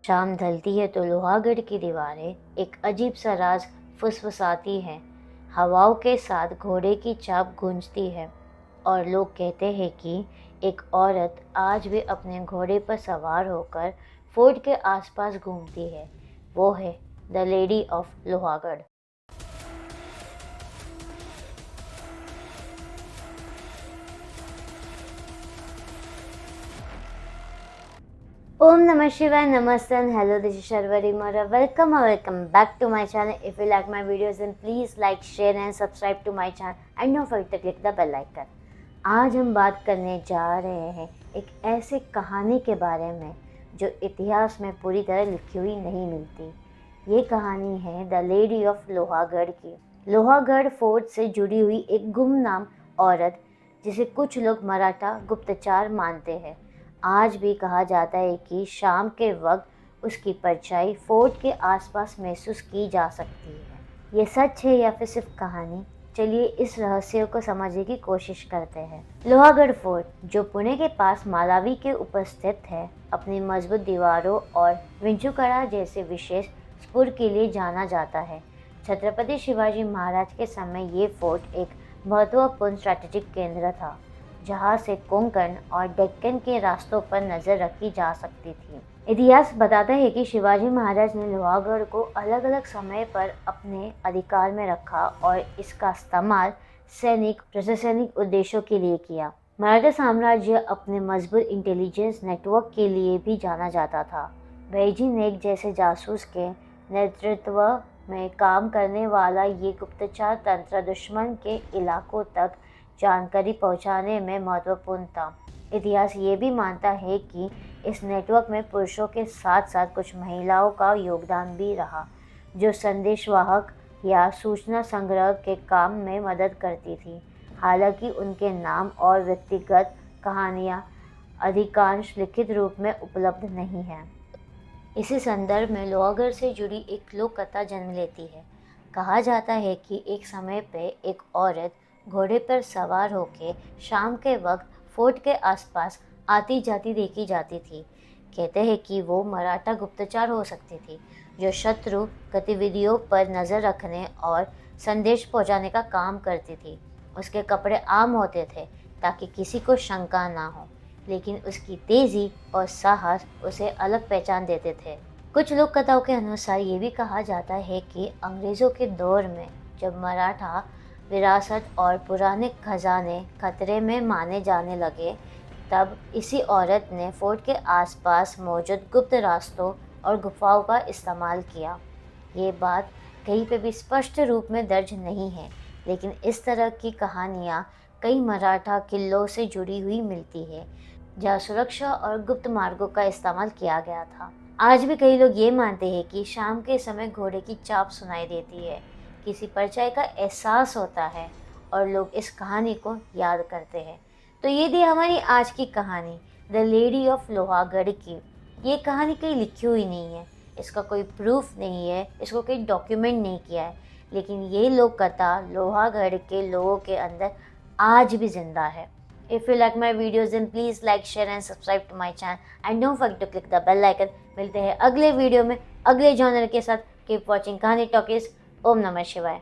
शाम ढलती है तो लोहागढ़ की दीवारें एक अजीब सा राज फुसफुसाती हैं। हवाओं के साथ घोड़े की चाप गूंजती है और लोग कहते हैं कि एक औरत आज भी अपने घोड़े पर सवार होकर फोर्ट के आसपास घूमती है। वो है the lady of Lohagarh. Om Namah Shivaya, Namaste and hello, this is Sharvari Mora. Welcome or welcome back to my channel. If you like my videos then please like, share and subscribe to my channel and don't forget to click the bell icon. आज हम बात करने जा रहे हैं एक ऐसे कहानी के बारे में जो इतिहास में पूरी तरह लिखी हुई नहीं मिलती। ये कहानी है द लेडी ऑफ लोहागढ़ की। लोहागढ़ फोर्ट से जुड़ी हुई एक गुमनाम औरत जिसे कुछ लोग मराठा गुप्तचर मानते हैं। आज भी कहा जाता है कि शाम के वक्त उसकी परछाई फोर्ट के आसपास महसूस की जा सकती है। ये सच है या फिर सिर्फ कहानी? चलिए इस रहस्य को समझने की कोशिश करते हैं। लोहागढ़ फोर्ट, जो पुणे के पास मालावी के ऊपर स्थित है, अपनी मजबूत दीवारों और विंचुकड़ा जैसे विशेष स्पुर के लिए जाना जाता है। छत्रपति शिवाजी महाराज के समय ये फोर्ट एक महत्वपूर्ण स्ट्रैटेजिक केंद्र था, जहाँ से कोंकण और डेक्कन के रास्तों पर नज़र रखी जा सकती थी। इतिहास बताता है कि शिवाजी महाराज ने लोहागढ़ को अलग अलग समय पर अपने अधिकार में रखा और इसका इस्तेमाल सैनिक प्रशासनिक उद्देश्यों के लिए किया। मराठा साम्राज्य अपने मजबूत इंटेलिजेंस नेटवर्क के लिए भी जाना जाता था। बैजी नेक जैसे जासूस के नेतृत्व में काम करने वाला ये गुप्तचर तंत्र दुश्मन के इलाकों तक जानकारी पहुंचाने में महत्वपूर्ण था। इतिहास ये भी मानता है कि इस नेटवर्क में पुरुषों के साथ साथ कुछ महिलाओं का योगदान भी रहा, जो संदेशवाहक या सूचना संग्रह के काम में मदद करती थी। हालांकि उनके नाम और व्यक्तिगत कहानियाँ अधिकांश लिखित रूप में उपलब्ध नहीं हैं। इसी संदर्भ में लोहागढ़ से जुड़ी एक लोक कथा जन्म लेती है। कहा जाता है कि एक समय पे एक औरत घोड़े पर सवार होकर शाम के वक्त फोर्ट के आसपास आती जाती देखी जाती थी। कहते हैं कि वो मराठा गुप्तचर हो सकती थी, जो शत्रु गतिविधियों पर नज़र रखने और संदेश पहुंचाने का काम करती थी। उसके कपड़े आम होते थे ताकि किसी को शंका ना हो, लेकिन उसकी तेज़ी और साहस उसे अलग पहचान देते थे। कुछ लोक कथाओं के अनुसार ये भी कहा जाता है कि अंग्रेज़ों के दौर में जब मराठा विरासत और पुराने खजाने खतरे में माने जाने लगे, तब इसी औरत ने फोर्ट के आसपास मौजूद गुप्त रास्तों और गुफाओं का इस्तेमाल किया। ये बात कहीं पे भी स्पष्ट रूप में दर्ज नहीं है, लेकिन इस तरह की कहानियाँ कई मराठा किलों से जुड़ी हुई मिलती है, जहाँ सुरक्षा और गुप्त मार्गों का इस्तेमाल किया गया था। आज भी कई लोग ये मानते हैं कि शाम के समय घोड़े की चाप सुनाई देती है, किसी परछाई का एहसास होता है और लोग इस कहानी को याद करते हैं। तो ये थी हमारी आज की कहानी द लेडी ऑफ लोहागढ़ की। ये कहानी कहीं लिखी हुई नहीं है, इसका कोई प्रूफ नहीं है, इसको कोई डॉक्यूमेंट नहीं किया है, लेकिन ये लोक कथा लोहागढ़ के लोगों के अंदर आज भी जिंदा है। If you like my videos then please like, share and subscribe to my channel and don't forget to click the bell icon। मिलते हैं अगले वीडियो में अगले जॉनर के साथ। कीप वॉचिंग कहानी टॉकीज। ओम नमः शिवाय।